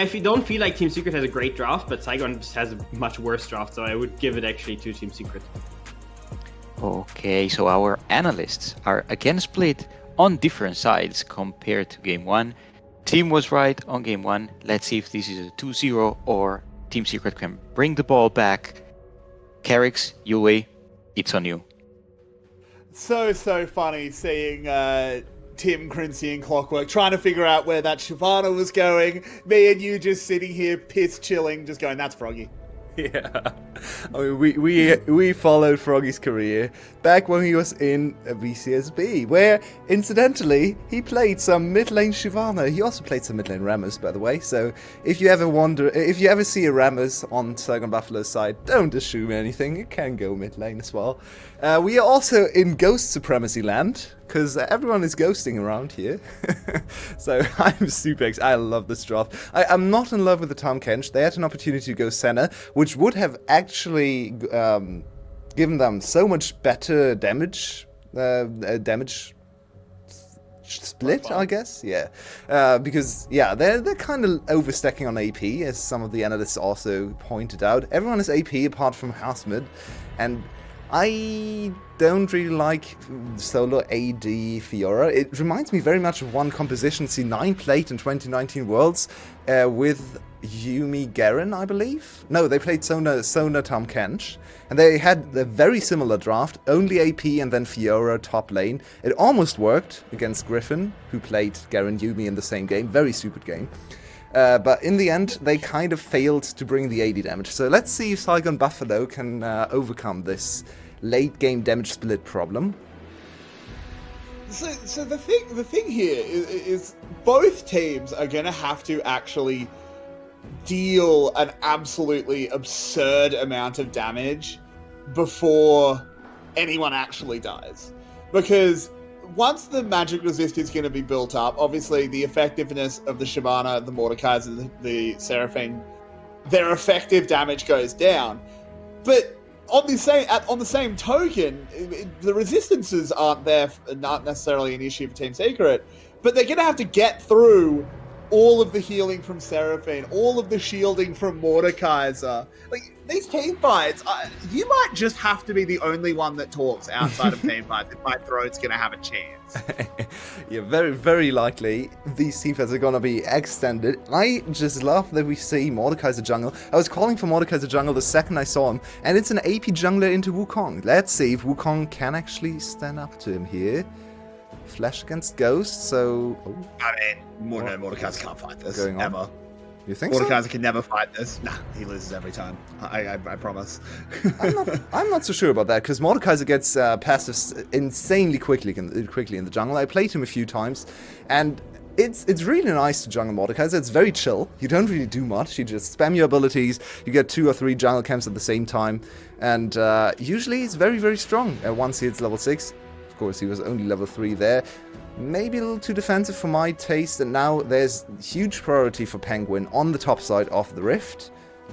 I don't feel like Team Secret has a great draft, but Saigon just has a much worse draft, so I would give it actually to Team Secret. Okay, so our analysts are again split on different sides compared to Game 1. Team was right on Game 1. Let's see if this is a 2-0 or Team Secret can bring the ball back. Carrix, Yui, it's on you. So funny seeing Tim, Crincy, and Clockwork trying to figure out where that Shyvana was going. Me and you just sitting here, piss chilling, just going, that's Froggy. Yeah, I mean, we followed Froggy's career back when he was in VCSB, where, incidentally, he played some mid lane Shyvana. He also played some mid lane Rammus, by the way. So if you ever see a Rammus on Saigon Buffalo's side, don't assume anything. It can go mid lane as well. We are also in Ghost Supremacy land, because everyone is ghosting around here. So I'm super excited. I love this draft. I'm not in love with the Tahm Kench. They had an opportunity to go Senna, which would have actually given them so much better damage split, I guess. Yeah, because they're kind of overstacking on AP, as some of the analysts also pointed out. Everyone is AP apart from Hasmid, and I don't really like solo AD Fiora. It reminds me very much of one composition C9 played in 2019 Worlds with Yumi Garen, I believe. No, they played Sona Tahm Kench, and they had a very similar draft, only AP and then Fiora top lane. It almost worked against Griffin, who played Garen Yumi in the same game. Very stupid game. But in the end, they kind of failed to bring the AD damage. So let's see if Saigon Buffalo can overcome this late game damage split problem. So the thing here is both teams are going to have to actually deal an absolutely absurd amount of damage before anyone actually dies. Because once the magic resist is going to be built up, obviously the effectiveness of the Shyvana, the Mordekaiser, the Seraphine, their effective damage goes down. But on the same token, the resistances aren't necessarily an issue for Team Secret, but they're going to have to get through all of the healing from Seraphine, all of the shielding from Mordekaiser. Like, these team fights, you might just have to be the only one that talks outside of team fights if my throat's going to have a chance. Yeah, very, very likely these team fights are going to be extended. I just love that we see Mordekaiser jungle. I was calling for Mordekaiser jungle the second I saw him, and it's an AP jungler into Wukong. Let's see if Wukong can actually stand up to him here. Flash against Ghost, so... Oh. I mean, Mordekaiser can't fight this, ever. You think Mordekaiser so? can never fight this. Nah, he loses every time. I promise. I'm not so sure about that, because Mordekaiser gets passives insanely quickly in the jungle. I played him a few times, and it's really nice to jungle Mordekaiser. It's very chill. You don't really do much. You just spam your abilities. You get 2 or 3 jungle camps at the same time, and usually it's very, very strong once he hits level 6. Of course, he was only level 3 there. Maybe a little too defensive for my taste, and now there's huge priority for Penguin on the top side of the Rift.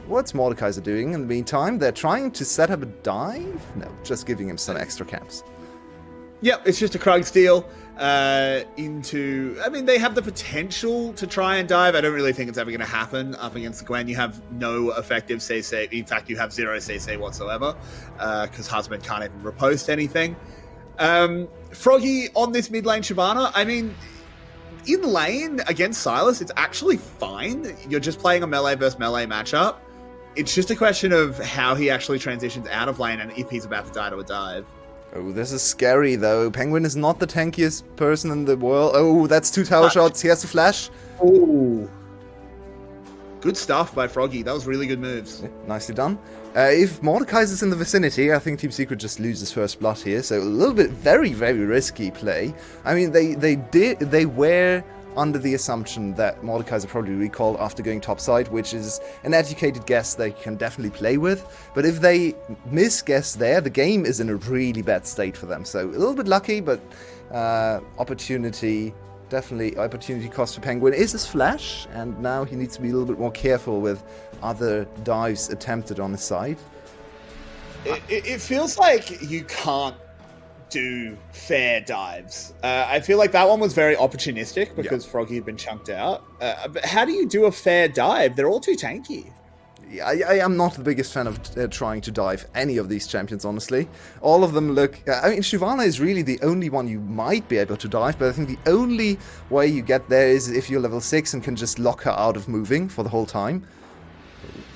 What's Mordekaiser doing in the meantime? They're trying to set up a dive? No, just giving him some extra camps. Yep, it's just a Krug steal into... I mean, they have the potential to try and dive. I don't really think it's ever going to happen up against the Gwen. You have no effective CC. In fact, you have 0 CC whatsoever, because Husband can't even repost anything. Froggy on this mid lane Shyvana, I mean, in lane against Silas, it's actually fine. You're just playing a melee versus melee matchup. It's just a question of how he actually transitions out of lane and if he's about to die to a dive. Oh, this is scary, though. Penguin is not the tankiest person in the world. Oh, that's 2 tower shots. He has to flash. Ooh. Good stuff by Froggy. That was really good moves. Yeah, nicely done. If Mordekaiser's in the vicinity, I think Team Secret just loses first blood here. So a little bit very, very risky play. I mean, they were under the assumption that Mordekaiser probably recalled after going topside, which is an educated guess they can definitely play with. But if they misguess there, the game is in a really bad state for them. So a little bit lucky, but definitely opportunity cost for Penguin is his flash, and now he needs to be a little bit more careful with other dives attempted on his side. It feels like you can't do fair dives. I feel like that one was very opportunistic because Froggy had been chunked out. But how do you do a fair dive? They're all too tanky. Yeah, I am not the biggest fan of trying to dive any of these champions, honestly. All of them look... I mean, Shyvana is really the only one you might be able to dive, but I think the only way you get there is if you're level 6 and can just lock her out of moving for the whole time.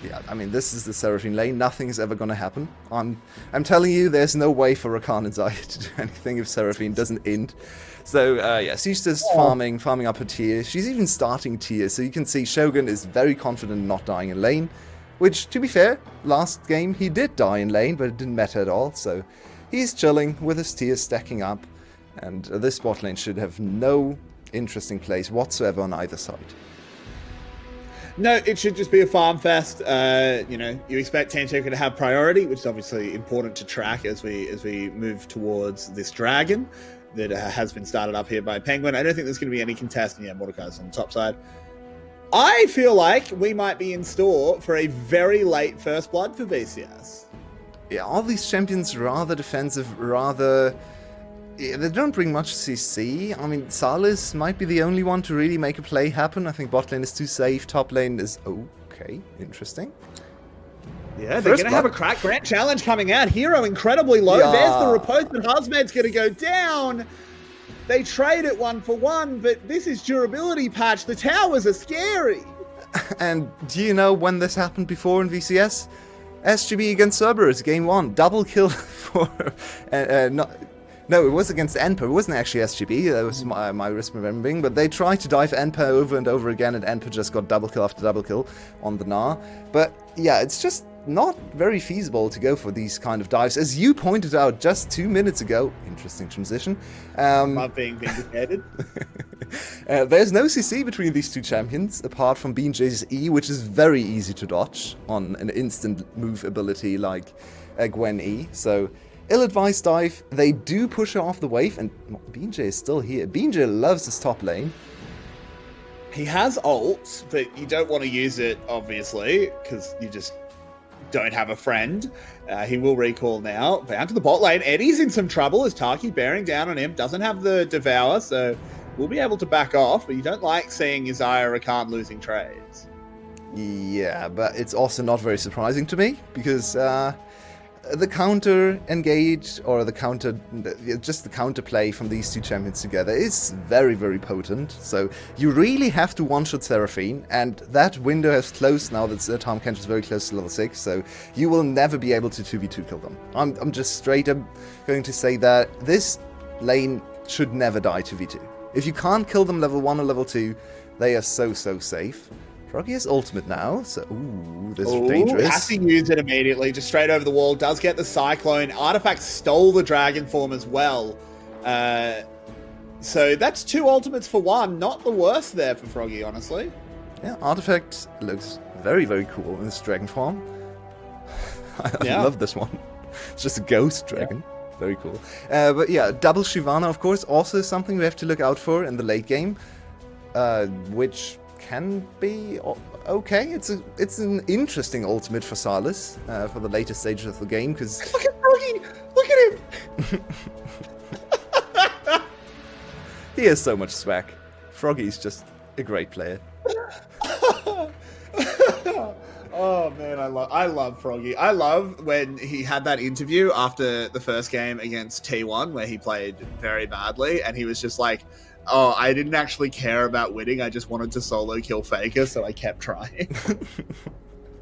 Yeah, I mean, this is the Seraphine lane. Nothing is ever going to happen. I'm telling you, there's no way for Rakan and Zaya to do anything if Seraphine doesn't end. So, yeah, she's just farming up her tier. She's even starting tier, so you can see Shogun is very confident in not dying in lane. Which, to be fair, last game he did die in lane, but it didn't matter at all. So he's chilling with his tiers stacking up. And this bot lane should have no interesting plays whatsoever on either side. No, it should just be a farm fest. You know, you expect Team Secret to have priority, which is obviously important to track as we move towards this dragon that has been started up here by Penguin. I don't think there's going to be any contest. And yeah, Mordecai's on the top side. I feel like we might be in store for a very late first blood for VCS. Yeah, all these champions rather defensive, rather... Yeah, they don't bring much CC. I mean, Salis might be the only one to really make a play happen. I think bot lane is too safe, top lane is... Okay, interesting. Yeah, they're going to have a crack Grant challenge coming out. Hero incredibly low. Yeah. There's the repose, but Husmed's going to go down. They trade it 1-for-1, but this is durability patch. The towers are scary. And do you know when this happened before in VCS? SGB against Cerberus, game 1. Double kill for... No, it was against Enper. It wasn't actually SGB. That was my misremembering. But they tried to dive Enper over and over again, and Enper just got double kill after double kill on the Gnar. But yeah, it's just not very feasible to go for these kind of dives. As you pointed out just 2 minutes ago, interesting transition. Not being vindicated. There's no CC between these two champions, apart from BJ's E, which is very easy to dodge on an instant move ability like Gwen E. So, ill-advised dive. They do push her off the wave, and BJ is still here. BJ loves this top lane. He has ult, but you don't want to use it, obviously, because you just don't have a friend. He will recall now. Down to the bot lane. Eddie's in some trouble as Taki bearing down on him. Doesn't have the Devour, so we'll be able to back off, but you don't like seeing Isaiah Rakan losing trades. Yeah, but it's also not very surprising to me, because the counter engage, or the counter, just the counter play from these two champions together is very, very potent. So you really have to one-shot Seraphine, and that window has closed now that Tom Kench is very close to level 6, so you will never be able to 2v2 kill them. I'm just straight up going to say that this lane should never die 2v2. If you can't kill them level 1 or level 2, they are so safe. Froggy has ultimate now, so this is dangerous. Has to use it immediately, just straight over the wall. Does get the Cyclone. Artifact stole the Dragon form as well. So that's 2 ultimates for 1. Not the worst there for Froggy, honestly. Yeah, Artifact looks very, very cool in this Dragon form. I love this one. It's just a ghost dragon. Yeah. Very cool. But yeah, double Shyvana, of course, also something we have to look out for in the late game, which can be okay. It's an interesting ultimate for Salis for the later stages of the game, because look at Froggy! Look at him! He has so much swag. Froggy's just a great player. Oh man, I love Froggy. I love when he had that interview after the first game against T1 where he played very badly, and he was just like, oh, I didn't actually care about winning. I just wanted to solo kill Faker, so I kept trying.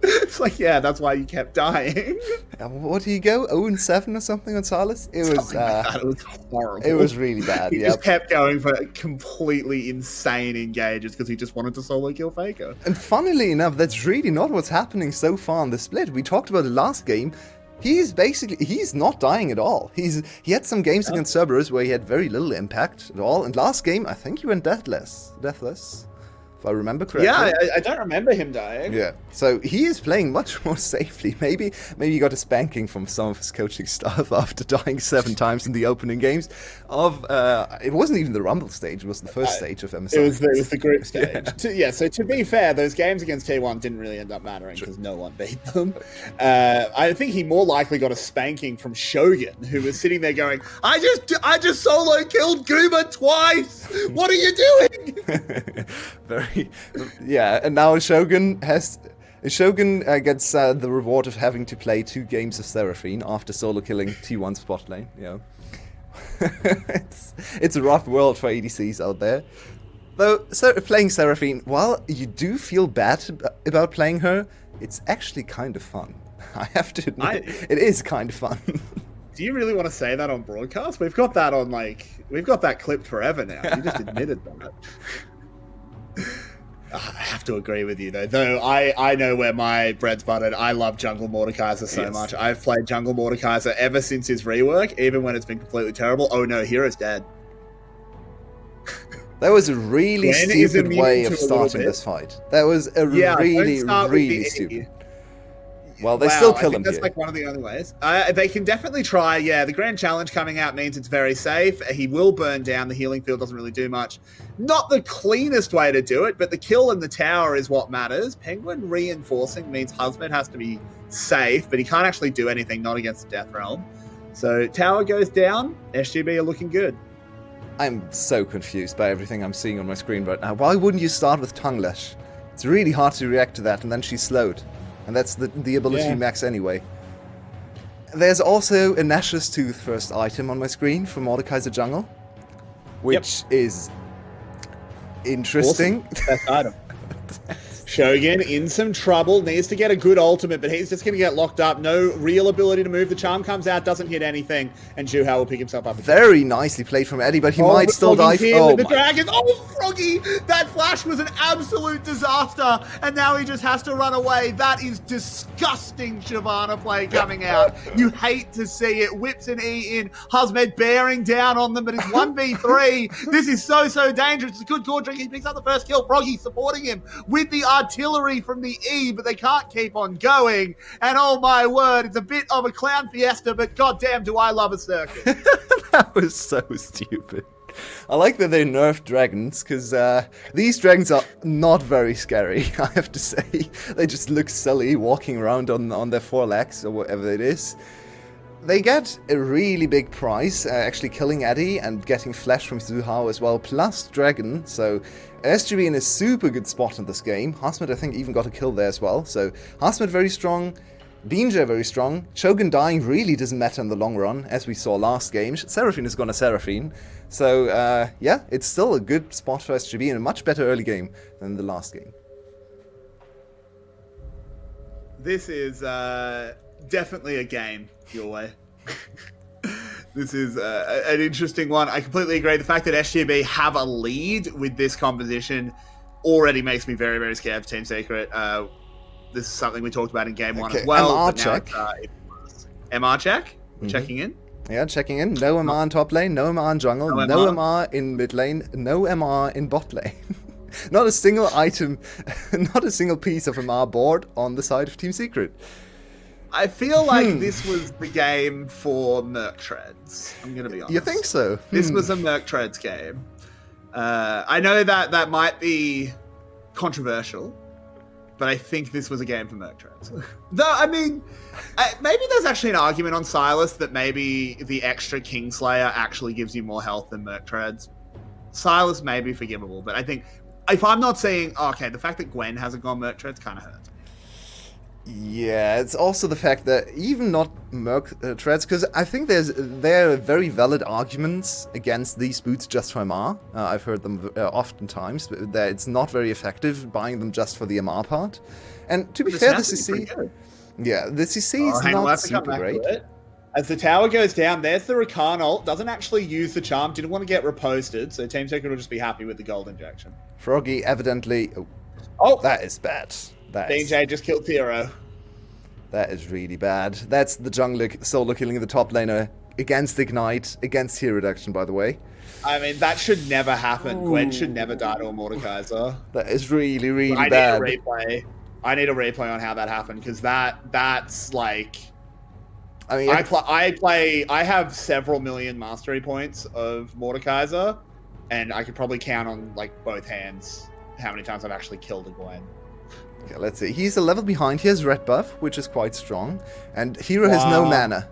It's like, yeah, that's why you kept dying. What did you go? 0-7 or something on Salis? It was it was horrible. It was really bad. He just kept going for completely insane engages because he just wanted to solo kill Faker. And funnily enough, that's really not what's happening so far in the split. We talked about the last game. He's not dying at all. He had some games against Cerberus where he had very little impact at all. And last game, I think he went deathless. if I remember correctly. Yeah, I don't remember him dying. Yeah, so he is playing much more safely. Maybe he got a spanking from some of his coaching staff after dying 7 times in the opening games of. It wasn't even the Rumble stage; it was the first stage of MSI. It was the group stage. So to be fair, those games against T1 didn't really end up mattering because no one beat them. I think he more likely got a spanking from Shogun, who was sitting there going, "I just solo killed Gooba twice. What are you doing?" Yeah, and now Shogun gets the reward of having to play 2 games of Seraphine after solo killing T1 spot lane. You know, it's a rough world for ADCs out there. Though playing Seraphine, while you do feel bad about playing her, it's actually kind of fun. I have to admit, it is kind of fun. Do you really want to say that on broadcast? We've got that on we've got that clipped forever now. You just admitted that. I have to agree with you though I know where my bread's buttered. I love Jungle Mordekaiser so much. I've played Jungle Mordekaiser ever since his rework, even when it's been completely terrible. Oh no, Hero's dead. That was a really stupid way of starting this fight. That was a really stupid. Well, they still kill him. That's one of the only ways. They can definitely try. Yeah, the Grand Challenge coming out means it's very safe. He will burn down. The healing field doesn't really do much. Not the cleanest way to do it, but the kill in the tower is what matters. Penguin reinforcing means Husband has to be safe, but he can't actually do anything, not against the Death Realm. So tower goes down. SGB are looking good. I'm so confused by everything I'm seeing on my screen right now. Why wouldn't you start with Tongue Lash? It's really hard to react to that, and then she's slowed. And that's the ability max anyway. There's also a Nash's Tooth first item on my screen from Mordekaiser Jungle, which is interesting. Awesome. Best item. Shogun in some trouble, needs to get a good ultimate, but he's just going to get locked up. No real ability to move. The charm comes out, doesn't hit anything, and Juhao will pick himself up again. Very nicely played from Eddie, but he might still die. Oh, the dragon! Oh, Froggy! That flash was an absolute disaster, and now he just has to run away. That is disgusting Shyvana play coming out. You hate to see it. Whips an E in. Husmed bearing down on them, but it's 1v3. This is so dangerous. It's a good core drink. He picks up the first kill. Froggy supporting him with the artillery from the E, but they can't keep on going. And oh my word, it's a bit of a clown fiesta, but goddamn do I love a circus. That was so stupid. I like that they nerfed dragons, because these dragons are not very scary, I have to say. They just look silly walking around on their 4 legs, or whatever it is. They get a really big prize, actually killing Eddie and getting flesh from Zuhao as well, plus Dragon, so SGB in a super good spot in this game. Hasmed, I think, even got a kill there as well, so Hasmed very strong, Beanjay very strong, Shogun dying really doesn't matter in the long run, as we saw last game. Seraphine is gonna Seraphine, so yeah, it's still a good spot for SGB in a much better early game than the last game. This is definitely a game your way. This is an interesting one. I completely agree. The fact that SGB have a lead with this composition already makes me very scared for Team Secret. This is something we talked about in game 1 as well. MR check. MR check? Checking in? Yeah, checking in. No MR in top lane, no MR in jungle, no MR in mid lane, no MR in bot lane. Not a single item, not a single piece of MR board on the side of Team Secret. I feel like this was the game for Merc Treads. I'm going to be honest. You think so? This was a Merc Treads game. I know that might be controversial, but I think this was a game for Merc Treads. Though, I mean, maybe there's actually an argument on Silas that maybe the extra Kingslayer actually gives you more health than Merc Treads. Silas may be forgivable, but I think if I'm not saying, okay, the fact that Gwen hasn't gone Merc Treads kind of hurts. Yeah, it's also the fact that even not Merc Treads, because I think there are very valid arguments against these boots just for MR. I've heard them oftentimes, but that it's not very effective buying them just for the MR part. And to be fair, the CC... Yeah, the CC is not super great. As the tower goes down, there's the Rakan ult. Doesn't actually use the charm. Didn't want to get reposted, so Team Secret will just be happy with the gold injection. Froggy evidently... Oh, that is bad. BJ just killed Theoro. That is really bad. That's the jungler solo killing the top laner against Ignite, against hero reduction, by the way. I mean, that should never happen. Gwen should never die to a Mordekaiser. That is really, really I bad. need a replay. I need a replay on how that happened, because that's like... I mean, I have several million mastery points of Mordekaiser, and I could probably count on like both hands how many times I've actually killed a Gwen. okay, let's see. He's a level behind. He has red buff, which is quite strong, and Hero has no mana.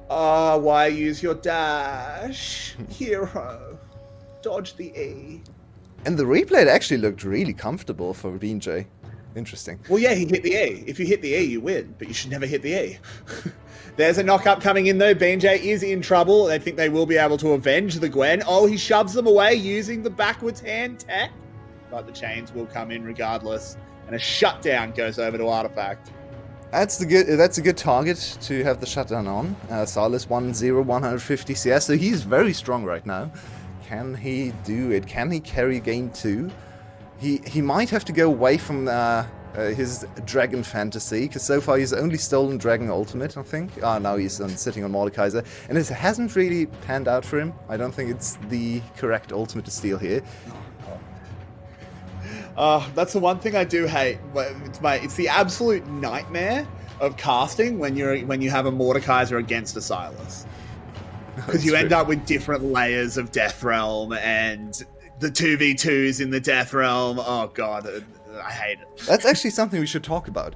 Why use your dash, Hero? Dodge the E. And the replay, it actually looked really comfortable for BJ. Interesting. Well, yeah, he hit the E. If you hit the E, you win, but you should never hit the E. There's a knock-up coming in, though. BJ is in trouble. I think they will be able to avenge the Gwen. Oh, he shoves them away using the backwards hand tech. But the chains will come in regardless. And a shutdown goes over to Artifact. That's a good target to have the shutdown on. Silas 1-0, 150 CS, so he's very strong right now. Can he do it? Can he carry game 2? He might have to go away from his dragon fantasy, because so far he's only stolen dragon ultimate, I think. Now he's sitting on Mordekaiser, and it hasn't really panned out for him. I don't think it's the correct ultimate to steal here. That's the one thing I do hate. It's the absolute nightmare of casting when you have a Mordekaiser against a Silas, because you end up with different layers of Death Realm and the 2v2s in the Death Realm. Oh god, I hate it. That's actually something we should talk about.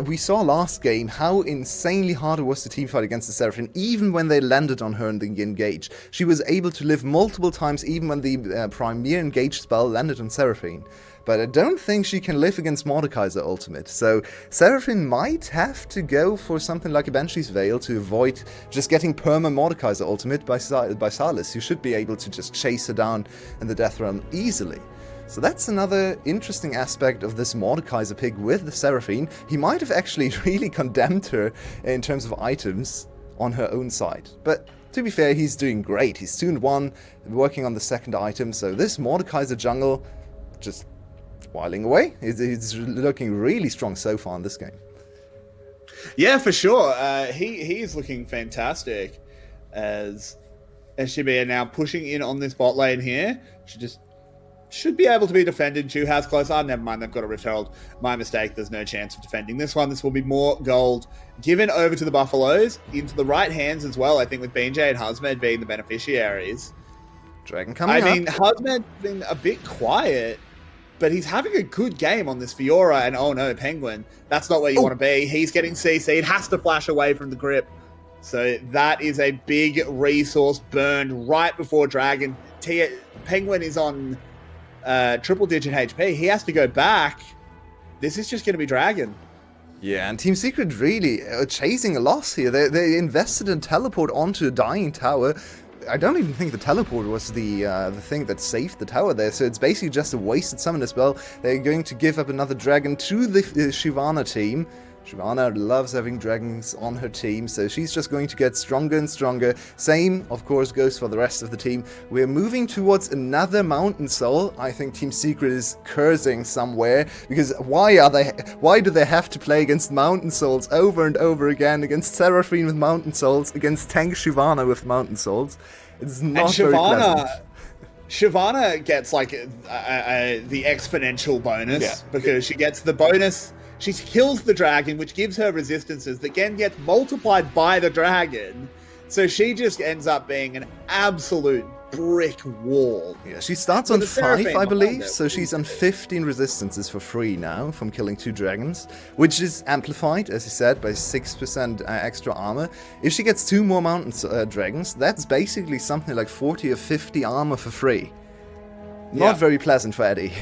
We saw last game how insanely hard it was to teamfight against the Seraphine, even when they landed on her in the engage. She was able to live multiple times, even when the Premier engage spell landed on Seraphine. But I don't think she can live against Mordekaiser ultimate. So Seraphine might have to go for something like a Banshee's Veil to avoid just getting perma Mordekaiser ultimate by Silas, who should be able to just chase her down in the Death Realm easily. So that's another interesting aspect of this Mordekaiser pick with the Seraphine. He might have actually really condemned her in terms of items on her own side. But to be fair, he's doing great. He's 2-1, working on the second item. So this Mordekaiser jungle just whiling away. He's looking really strong so far in this game. Yeah, for sure. He is looking fantastic as SGB are now pushing in on this bot lane here. Should be able to be defended. Chu has close. Never mind. They've got a Rifthold. My mistake. There's no chance of defending this one. This will be more gold given over to the Buffaloes into the right hands as well. I think with BJ and Husmed being the beneficiaries. Dragon coming up. I mean, Husmed's been a bit quiet, but he's having a good game on this Fiora, and oh no, Penguin. That's not where you want to be. He's getting CC'd, has to flash away from the grip. So that is a big resource burned right before Dragon. Penguin is on triple-digit HP. He has to go back. This is just going to be Dragon. Yeah, and Team Secret really chasing a loss here. They invested in teleport onto a dying tower. I don't even think the teleport was the thing that saved the tower there, so it's basically just a wasted summoner spell. They're going to give up another dragon to the Shyvana team. Shyvana loves having dragons on her team, so she's just going to get stronger and stronger. Same, of course, goes for the rest of the team. We're moving towards another Mountain Soul. I think Team Secret is cursing somewhere, because why do they have to play against Mountain Souls over and over again, against Seraphine with Mountain Souls, against Tank Shyvana with Mountain Souls? It's not very pleasant. Shyvana gets like the exponential bonus, because she gets the bonus. She kills the dragon, which gives her resistances that again gets multiplied by the dragon. So she just ends up being an absolute brick wall. Yeah, she starts on 5, I believe, so she's on 15 resistances for free now from killing 2 dragons, which is amplified, as you said, by 6% extra armor. If she gets 2 more mountain dragons, that's basically something like 40 or 50 armor for free. Not very pleasant for Eddie.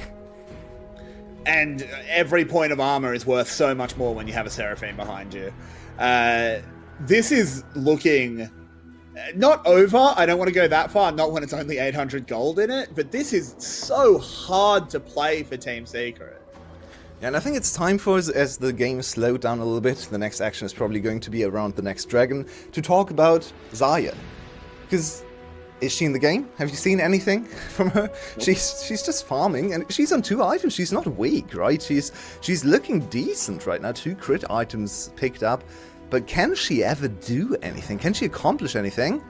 And every point of armor is worth so much more when you have a Seraphine behind you. This is looking not over. I don't want to go that far, not when it's only 800 gold in it, but this is so hard to play for Team Secret. Yeah, and I think it's time for us, as the game is slowed down a little bit, the next action is probably going to be around the next dragon, to talk about Xayah. Because is she in the game? Have you seen anything from her? She's just farming, and she's on 2 items. She's not weak, right? She's looking decent right now. 2 crit items picked up. But can she ever do anything? Can she accomplish anything?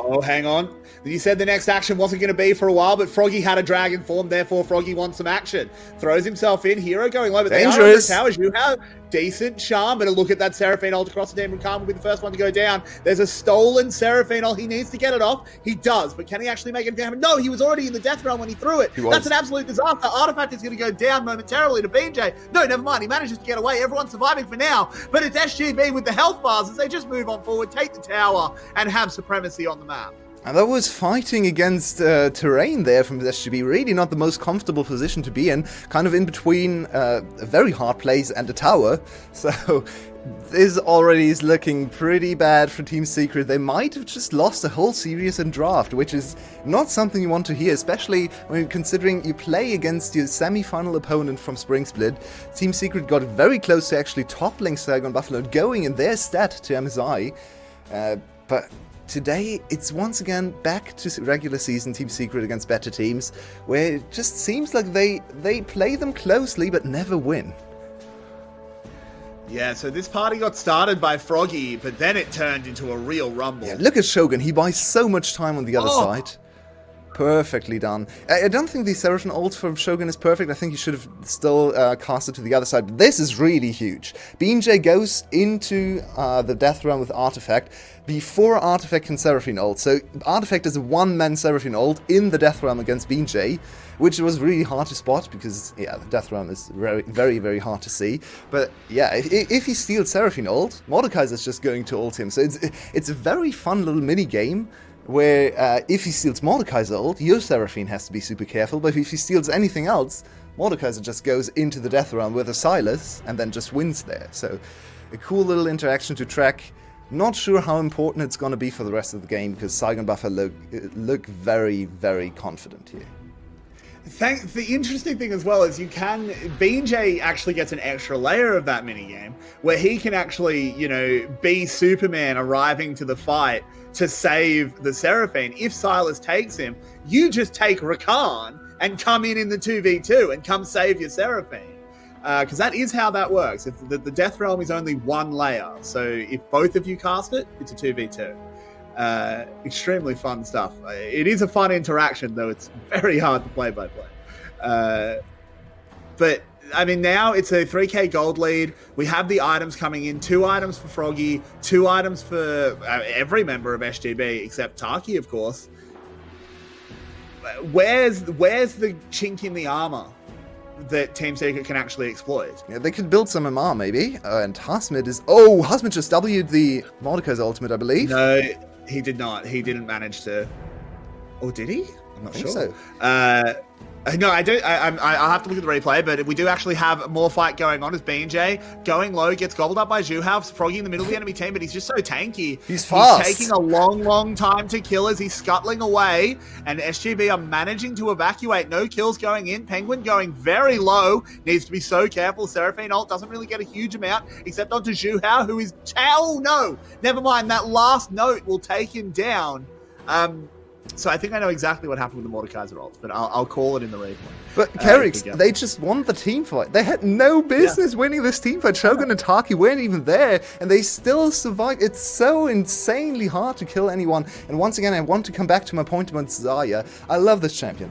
Oh, hang on. You said the next action wasn't going to be for a while, but Froggy had a dragon form, therefore Froggy wants some action. Throws himself in, hero going low, but Dangerous. they are on the towers. You have decent charm, but a look at that Seraphine ult across the team. Khan will be the first one to go down. There's a stolen Seraphine ult. He needs to get it off. He does, but can he actually make it happen? No, he was already in the death realm when he threw it. That's an absolute disaster. Artifact is going to go down momentarily to BJ. No, never mind. He manages to get away. Everyone's surviving for now, but it's SGB with the health bars as they just move on forward, take the tower, and have supremacy on the map. And that was fighting against terrain there from the SGB. Really not the most comfortable position to be in. Kind of in between a very hard place and a tower. So this already is looking pretty bad for Team Secret. They might have just lost the whole series in draft, which is not something you want to hear, especially when considering you play against your semi-final opponent from Spring Split. Team Secret got very close to actually toppling Saigon Buffalo, going in their stat to MSI. But today, it's once again back to regular season Team Secret against better teams, where it just seems like they play them closely but never win. Yeah, so this party got started by Froggy, but then it turned into a real rumble. Yeah, look at Shogun. He buys so much time on the other side. Perfectly done. I don't think the Seraphine ult from Shogun is perfect. I think he should have still cast it to the other side. But this is really huge. BJ goes into the Death Realm with Artifact before Artifact can Seraphine ult. So Artifact is a one-man Seraphine ult in the Death Realm against BJ, which was really hard to spot because, yeah, the Death Realm is very, very, very hard to see. But yeah, if he steals Seraphine ult, Mordekaiser's just going to ult him. So it's a very fun little mini-game where if he steals Mordekaiser ult, your Seraphine has to be super careful, but if he steals anything else, Mordekaiser just goes into the Death Realm with a Silas and then just wins there. So a cool little interaction to track. Not sure how important it's going to be for the rest of the game because Saigon Buffalo look very, very confident here. The interesting thing as well is BJ actually gets an extra layer of that minigame where he can actually, be Superman arriving to the fight to save the Seraphine. If Silas takes him, you just take Rakan and come in the 2v2 and come save your Seraphine. Because that is how that works. If the Death Realm is only one layer, so if both of you cast it, it's a 2v2. Extremely fun stuff. It is a fun interaction, though it's very hard to play by play. But I mean, now it's a 3k gold lead. We have the items coming in, 2 items for Froggy, 2 items for every member of SGB except Taki, of course. Where's the chink in the armor that Team Secret can actually exploit? Yeah, they could build some MR maybe. And Hasmid Hasmid just W'd the Mordekaiser ultimate, I believe. No, he did not. He didn't manage to. Or did he? I'm not sure. So. No, I don't. I'll have to look at the replay, but we do actually have more fight going on as BJ going low, gets gobbled up by Zhuhao. Froggy in the middle of the enemy team, but he's just so tanky. He's fast. He's taking a long, long time to kill as he's scuttling away, and SGB are managing to evacuate. No kills going in. Penguin going very low. Needs to be so careful. Seraphine ult doesn't really get a huge amount, except onto Zhuhao, who is... Oh, no! Never mind. That last note will take him down. So I think I know exactly what happened with the Mordekaiser ult, but I'll call it in the replay. But Kerrix, they just won the team fight. They had no business winning this team fight. Shogun and Taki weren't even there, and they still survived. It's so insanely hard to kill anyone. And once again, I want to come back to my point about Xayah. I love this champion.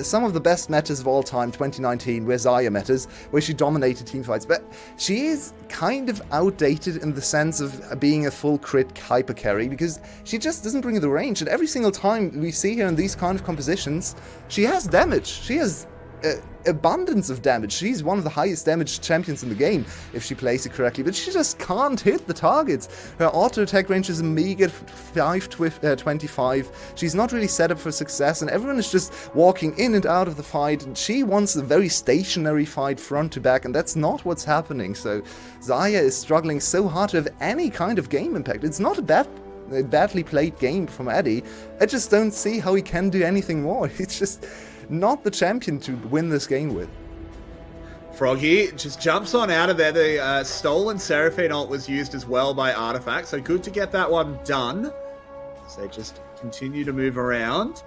Some of the best metas of all time, 2019, were Xayah metas, where she dominated team fights. But she is kind of outdated in the sense of being a full crit hyper carry, because she just doesn't bring the range. And every single time we see her in these kind of compositions, she has damage. She has abundance of damage. She's one of the highest damage champions in the game if she plays it correctly, but she just can't hit the targets. Her auto attack range is a meager 525. She's not really set up for success, and everyone is just walking in and out of the fight, and she wants a very stationary fight front to back, and that's not what's happening. So Xayah is struggling so hard to have any kind of game impact. It's not a badly played game from Eddie. I just don't see how he can do anything more. It's just not the champion to win this game with. Froggy just jumps on out of there. The stolen Seraphine ult was used as well by Artifact, so good to get that one done. So just continue to move around.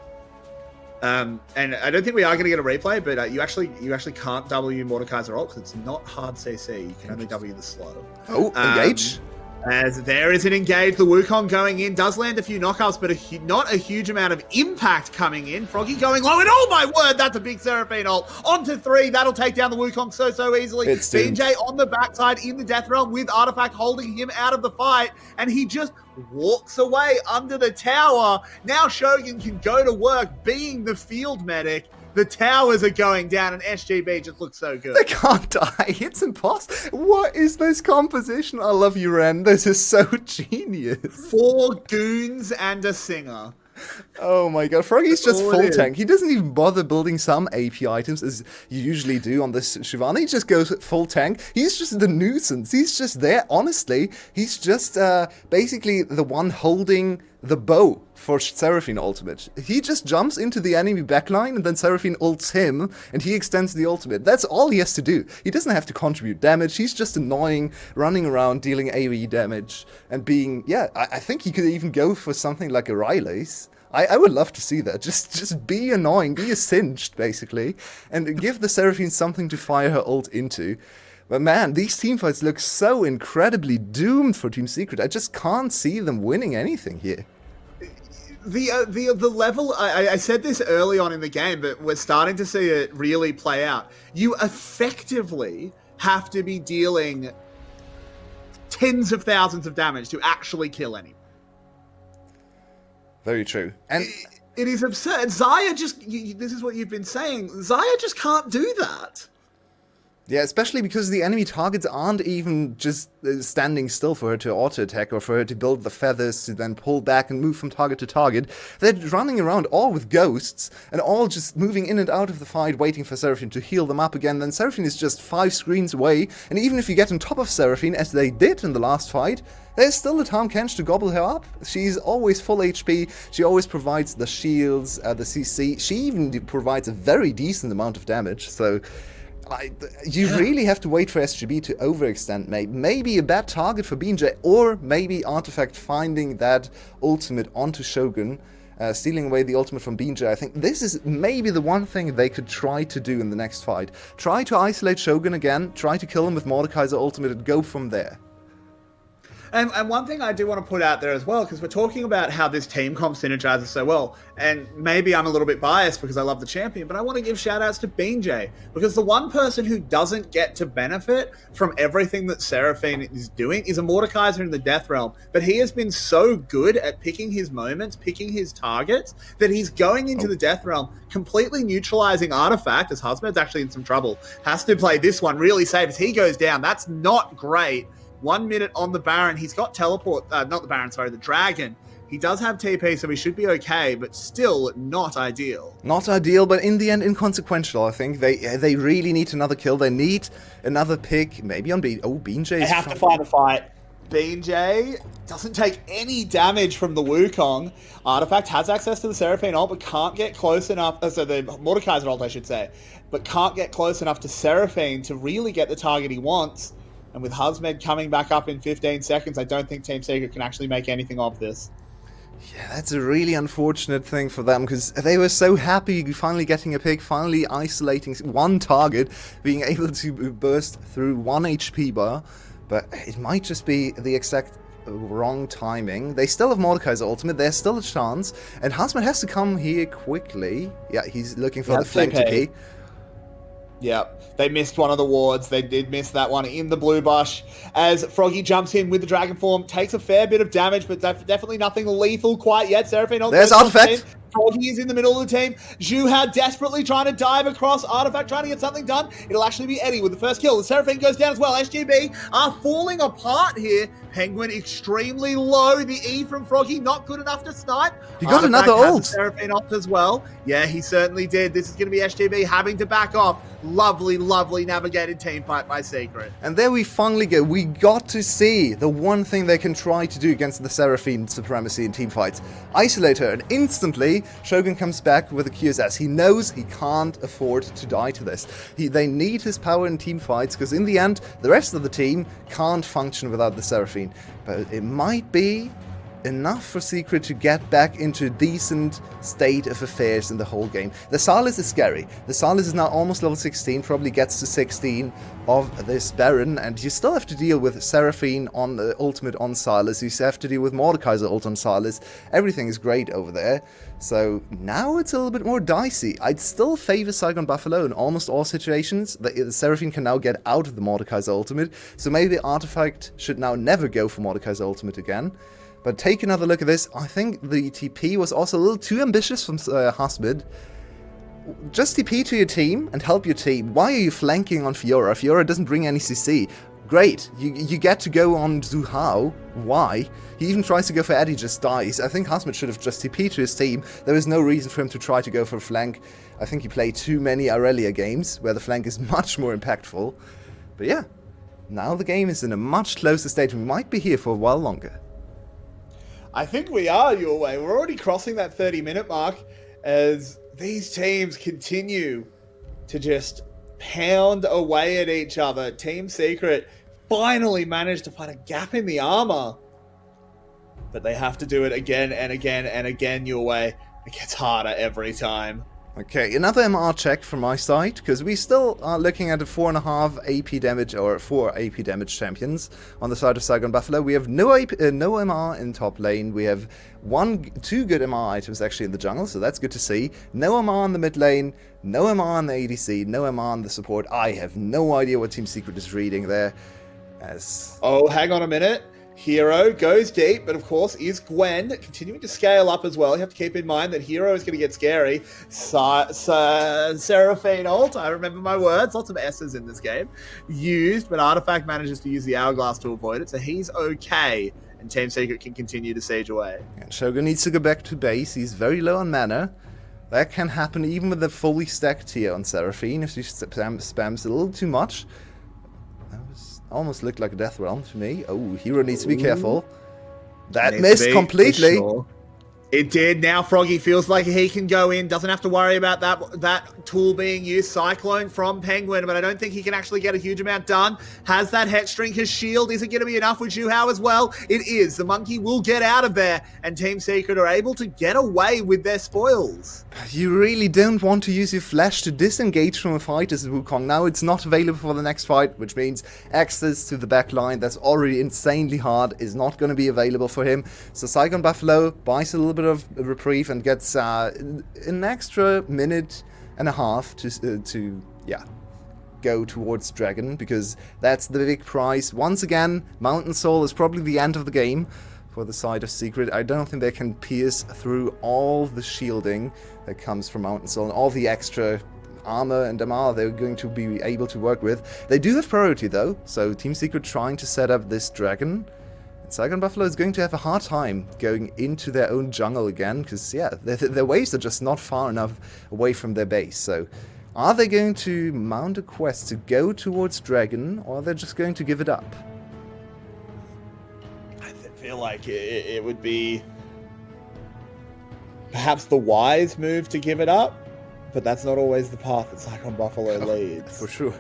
And I don't think we are going to get a replay, but you actually can't W Mordekaiser ult because it's not hard CC. You can only W the slow. Oh, engage. As there is an engage, the Wukong going in, does land a few knockouts, but not a huge amount of impact coming in. Froggy going low, and oh my word, that's a big Seraphine ult. Onto 3, that'll take down the Wukong so easily. It's doomed. BJ on the backside in the Death Realm with Artifact holding him out of the fight, and he just walks away under the tower. Now Shogun can go to work being the field medic. The towers are going down, and SGB just looks so good. They can't die. It's impossible. What is this composition? I love you, Ren. This is so genius. 4 goons and a singer. Oh my god, Froggy's That's just all full it is. tank. He doesn't even bother building some AP items as you usually do on this Shyvana. He just goes full tank. He's just the nuisance. He's just there, honestly. He's just basically the one holding the bow for Seraphine ultimate. He just jumps into the enemy backline and then Seraphine ults him and he extends the ultimate. That's all he has to do. He doesn't have to contribute damage. He's just annoying, running around, dealing AoE damage and being, yeah, I think he could even go for something like a Rylace. I would love to see that. Just be annoying, be a singed, basically, and give the Seraphine something to fire her ult into. But man, these teamfights look so incredibly doomed for Team Secret. I just can't see them winning anything here. The level, I said this early on in the game, but we're starting to see it really play out. You effectively have to be dealing tens of thousands of damage to actually kill anyone. Very true. And it is absurd. Xayah just, this is what you've been saying, Xayah just can't do that. yeah, especially because the enemy targets aren't even just standing still for her to auto-attack or for her to build the feathers to then pull back and move from target to target. They're running around all with ghosts and all just moving in and out of the fight, waiting for Seraphine to heal them up again. Then Seraphine is just 5 screens away, and even if you get on top of Seraphine, as they did in the last fight, there's still a Tahm Kench to gobble her up. She's always full HP, she always provides the shields, the CC, she even provides a very decent amount of damage, so you really have to wait for SGB to overextend. Maybe a bad target for BJ, or maybe Artifact finding that ultimate onto Shogun, stealing away the ultimate from BJ. I think this is maybe the one thing they could try to do in the next fight. Try to isolate Shogun again, try to kill him with Mordekaiser ultimate and go from there. And one thing I do want to put out there as well, because we're talking about how this team comp synergizes so well, and maybe I'm a little bit biased because I love the champion, but I want to give shout outs to BJ, because the one person who doesn't get to benefit from everything that Seraphine is doing is a Mordekaiser in the Death Realm, but he has been so good at picking his moments, picking his targets, that he's going into the Death Realm, completely neutralizing Artifact, as Husband's actually in some trouble, has to play this one really safe as he goes down. That's not great. 1 minute on the Baron. He's got teleport, not the Baron, sorry, the Dragon. He does have TP, so he should be okay, but still not ideal. Not ideal, but in the end inconsequential, I think. They really need another kill. They need another pick, maybe on B. Oh, BJ. They have to find a fight. BJ doesn't take any damage from the Wukong. Artifact has access to the Seraphine ult, but can't get close enough, so the Mordekaiser ult, I should say, but can't get close enough to Seraphine to really get the target he wants. And with Husmed coming back up in 15 seconds, I don't think Team Secret can actually make anything of this. Yeah, that's a really unfortunate thing for them, because they were so happy finally getting a pick, finally isolating one target, being able to burst through 1 HP bar, but it might just be the exact wrong timing. They still have Mordekaiser ultimate, there's still a chance, and Husmed has to come here quickly. Yeah, he's looking for the flank TP. Yep, they missed one of the wards. They did miss that one in the blue bush. As Froggy jumps in with the Dragon Form, takes a fair bit of damage, but definitely nothing lethal quite yet. Seraphine, there's Artifact. Froggy is in the middle of the team. Zhuhao desperately trying to dive across. Artifact trying to get something done. It'll actually be Eddie with the first kill. The Seraphine goes down as well. SGB are falling apart here. Penguin extremely low. The E from Froggy not good enough to snipe. He got Artifact another has ult. the Seraphine ult as well. Yeah, he certainly did. This is going to be SGB having to back off. Lovely, lovely navigated team fight by Secret. And there we finally go. We got to see the one thing they can try to do against the Seraphine supremacy in teamfights. Isolate her, and instantly Shogun comes back with a QSS. He knows he can't afford to die to this. They need his power in teamfights, because in the end, the rest of the team can't function without the Seraphine. But it might be enough for Secret to get back into a decent state of affairs in the whole game. The Sylas is scary. The Sylas is now almost level 16, probably gets to 16 of this Baron, and you still have to deal with Seraphine on the ultimate on Sylas. You have to deal with Mordekaiser ult on Sylas. Everything is great over there. So now it's a little bit more dicey. I'd still favor Saigon Buffalo in almost all situations. The Seraphine can now get out of the Mordekaiser ultimate, so maybe Artifact should now never go for Mordekaiser ultimate again. But take another look at this. I think the TP was also a little too ambitious from Hasmid. Just TP to your team and help your team. Why are you flanking on Fiora? Fiora doesn't bring any CC. Great, you get to go on Zhu Hao. Why? He even tries to go for Eddie, just dies. I think Hasmid should have just TP to his team. There was no reason for him to try to go for a flank. I think he played too many Aurelia games, where the flank is much more impactful. But yeah, now the game is in a much closer state, and we might be here for a while longer. I think we are your way. We're already crossing that 30-minute mark as these teams continue to just pound away at each other. Team Secret finally managed to find a gap in the armor, but they have to do it again and again and again your way. It gets harder every time. Okay, another MR check from my side, because we still are looking at a 4.5 AP damage, or 4 AP damage champions on the side of Saigon Buffalo. We have no MR in top lane. We have 2 good MR items actually in the jungle, so that's good to see. No MR in the mid lane, no MR in the ADC, no MR in the support. I have no idea what Team Secret is reading there. Oh, hang on a minute. Hero goes deep, but of course is Gwen continuing to scale up as well. You have to keep in mind that Hero is going to get scary. Seraphine ult, I remember my words, lots of S's in this game, used, but Artifact manages to use the Hourglass to avoid it, so he's okay, and Team Secret can continue to siege away. And Shogun needs to go back to base. He's very low on mana. That can happen even with the fully stacked tier on Seraphine if she spams a little too much. Almost looked like a death realm to me. Oh, Hero needs to be careful. That missed completely. It did. Now Froggy feels like he can go in. Doesn't have to worry about that tool being used. Cyclone from Penguin, but I don't think he can actually get a huge amount done. Has that Headstring, his shield. Is it going to be enough with Zhu Hao as well? It is. The monkey will get out of there, and Team Secret are able to get away with their spoils. You really don't want to use your flash to disengage from a fight as Wukong. Now it's not available for the next fight, which means access to the back line that's already insanely hard is not going to be available for him. So Saigon Buffalo buys a little bit of reprieve and gets an extra minute and a half to go towards Dragon, because that's the big prize. Once again, Mountain Soul is probably the end of the game for the side of Secret. I don't think they can pierce through all the shielding that comes from Mountain Soul and all the extra armor and MR they're going to be able to work with. They do have priority though, so Team Secret trying to set up this Dragon. Saigon Buffalo is going to have a hard time going into their own jungle again, because, yeah, their waves are just not far enough away from their base. So, are they going to mount a quest to go towards Dragon, or are they just going to give it up? I feel like it would be perhaps the wise move to give it up, but that's not always the path that Saigon Buffalo leads. For sure.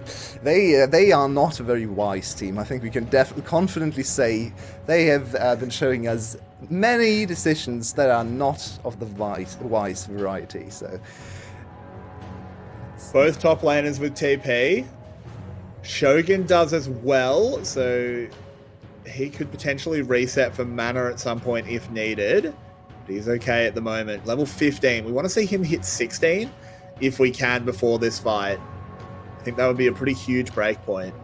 They are not a very wise team. I think we can definitely confidently say they have been showing us many decisions that are not of the wise variety. So both top laners with TP. Shogun does as well, so he could potentially reset for mana at some point if needed. But he's okay at the moment. Level 15. We want to see him hit 16. If we can before this fight. I think that would be a pretty huge break point.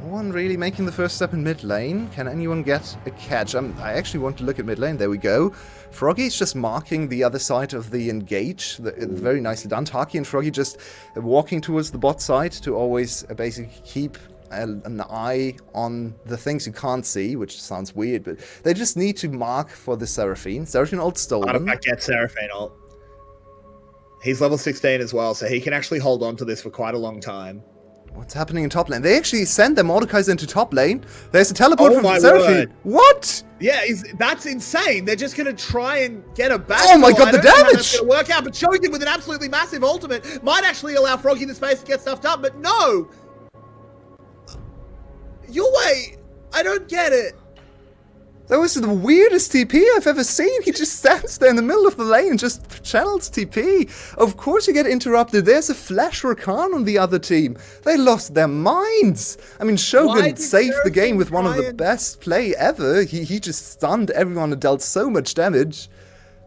No one really making the first step in mid lane. Can anyone get a catch? I actually want to look at mid lane. There we go. Froggy's just marking the other side of the engage. Very nicely done. Taki and Froggy just walking towards the bot side to always basically keep an eye on the things you can't see, which sounds weird, but they just need to mark for the Seraphine. Seraphine ult stolen. Artifact gets Seraphine ult. He's level 16 as well, so he can actually hold on to this for quite a long time. What's happening in top lane? They actually sent their Mordekaiser into top lane. There's a teleport from Seraphine. Word. What? Yeah, that's insane. They're just going to try and get a back. Oh my god, the damage! That's going to work out, but Shogun with an absolutely massive ultimate might actually allow Froggy the space to get stuff done, but no! Your way, I don't get it. That was the weirdest TP I've ever seen. He just stands there in the middle of the lane and just channels TP. Of course you get interrupted. There's a Flash Rakan on the other team. They lost their minds. I mean, Shogun saved the game with one of the best play ever. He just stunned everyone and dealt so much damage.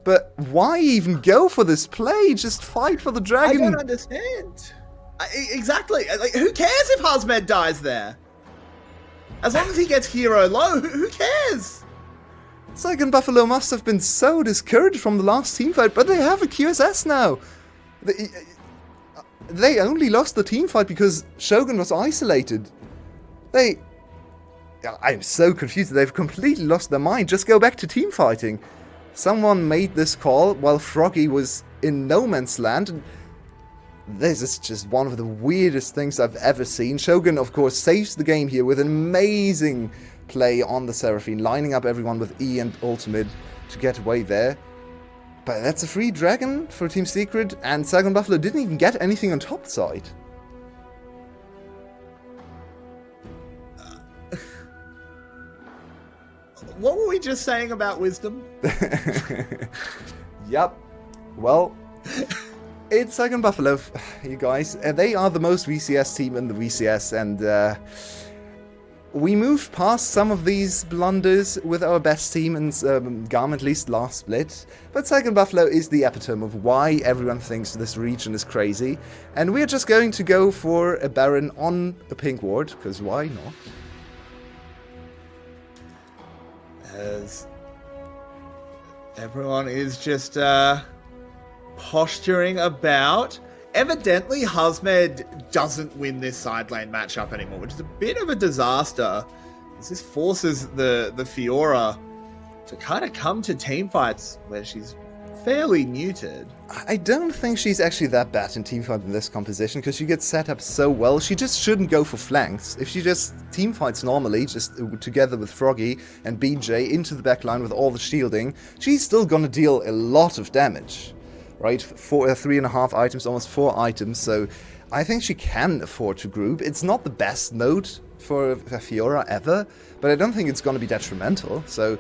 But why even go for this play? Just fight for the dragon. I don't understand. Exactly. Like, who cares if Hazmed dies there? As long as he gets hero low, who cares? Saigon Buffalo must have been so discouraged from the last team fight, but they have a QSS now. They only lost the team fight because Shogun was isolated. I'm so confused. They've completely lost their mind. Just go back to team fighting. Someone made this call while Froggy was in no man's land. And this is just one of the weirdest things I've ever seen. Shogun, of course, saves the game here with an amazing play on the Seraphine, lining up everyone with E and ultimate to get away there. But that's a free dragon for Team Secret, and Saigon Buffalo didn't even get anything on top side. What were we just saying about wisdom? Yep. Well, it's Saigon Buffalo, you guys. They are the most VCS team in the VCS, and we moved past some of these blunders with our best team in GAM, at least last split. But Saigon Buffalo is the epitome of why everyone thinks this region is crazy. And we're just going to go for a Baron on a pink ward, because why not? As everyone is just posturing about. Evidently, Hazmed doesn't win this side lane matchup anymore, which is a bit of a disaster. This forces the Fiora to kind of come to team fights where she's fairly muted. I don't think she's actually that bad in teamfight in this composition, because she gets set up so well. She just shouldn't go for flanks. If she just teamfights normally, just together with Froggy and BJ into the backline with all the shielding, she's still gonna deal a lot of damage. Right, 3.5 items, almost 4 items, so I think she can afford to group. It's not the best node for Fiora ever, but I don't think it's going to be detrimental, so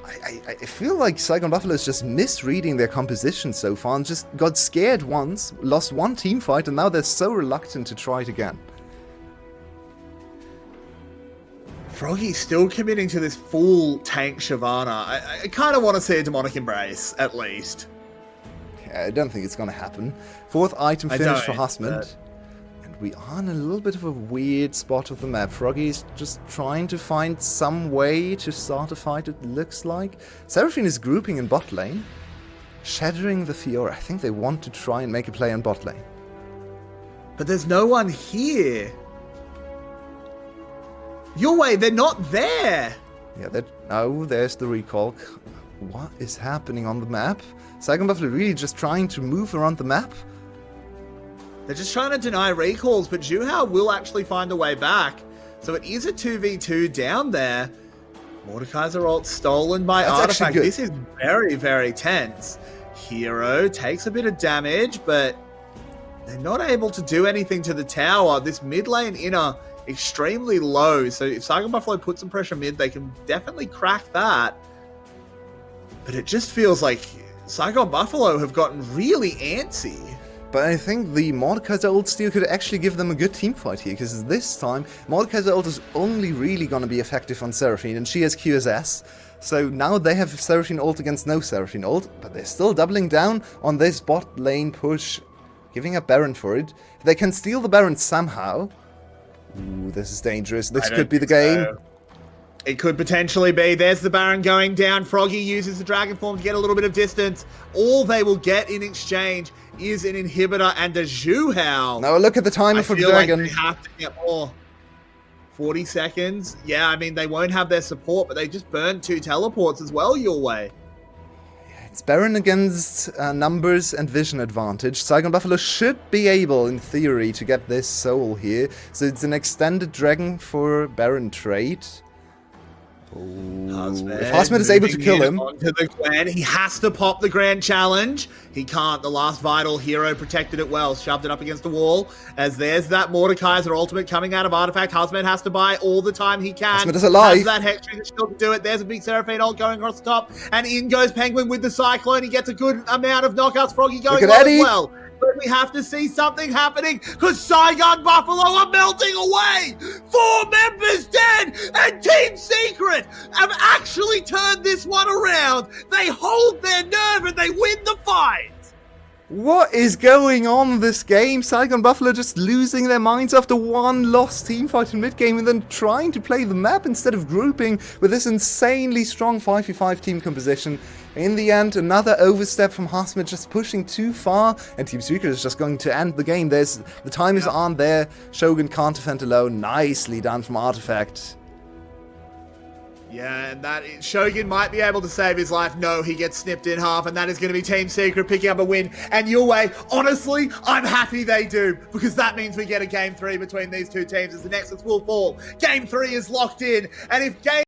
I feel like Saigon Buffalo is just misreading their composition so far and just got scared once, lost one team fight, and now they're so reluctant to try it again. Froggy's still committing to this full tank Shyvana. I kind of want to see a demonic embrace, at least. I don't think it's going to happen. 4th item finish for Hazmed. And we are in a little bit of a weird spot of the map. Froggy's just trying to find some way to start a fight, it looks like. Seraphine is grouping in bot lane, shattering the Fiora. I think they want to try and make a play on bot lane. But there's no one here. Your way, they're not there. Yeah, oh, there's the recall. What is happening on the map? Saigon Buffalo really just trying to move around the map? They're just trying to deny recalls, but Juhao will actually find a way back. So it is a 2v2 down there. Mordekaiser ult stolen by Artifact. This is very, very tense. Hero takes a bit of damage, but they're not able to do anything to the tower. This mid lane inner extremely low. So if Saigon Buffalo put some pressure mid, they can definitely crack that. But it just feels like Saigon Buffalo have gotten really antsy. But I think the Mordekaiser ult steal could actually give them a good team fight here, because this time Mordekaiser ult is only really going to be effective on Seraphine, and she has QSS. So now they have Seraphine ult against no Seraphine ult, but they're still doubling down on this bot lane push, giving up Baron for it. They can steal the Baron somehow. Ooh, this is dangerous. This could be the game. So. It could potentially be. There's the Baron going down. Froggy uses the Dragon Form to get a little bit of distance. All they will get in exchange is an inhibitor and a Juhao. Now look at the timer for the Dragon. Like they have to get more. 40 seconds. Yeah, I mean, they won't have their support, but they just burned 2 teleports as well your way. It's Baron against numbers and vision advantage. Saigon Buffalo should be able, in theory, to get this soul here. So it's an extended Dragon for Baron trade. Husband If Hasmed is able to kill him, onto the Glen, he has to pop the Grand Challenge. He can't. The last vital hero protected it well, shoved it up against the wall. As there's that Mordekaiser ultimate coming out of Artifact. Hasmed has to buy all the time he can. Hasmed is alive. Has that Hex Trigger still to do it. There's a big Seraphine ult going across the top, and in goes Penguin with the Cyclone. He gets a good amount of knockouts. Froggy going low as well. But we have to see something happening because Saigon Buffalo are melting away. 4 members dead, and Team Secret have actually turned this one around. They hold their nerve and they win the fight. what is going on this game? Saigon Buffalo just losing their minds after one lost team fight in mid-game and then trying to play the map instead of grouping with this insanely strong 5v5 team composition. In the end, another overstep from Hasmed, just pushing too far, and Team Secret is just going to end the game. The timers aren't there. Shogun can't defend alone. Nicely done from Artifact. Yeah, and that Shogun might be able to save his life. No, he gets snipped in half, and that is going to be Team Secret picking up a win. And your way, honestly, I'm happy they do, because that means we get a Game 3 between these two teams as the Nexus will fall. Game 3 is locked in, and if Game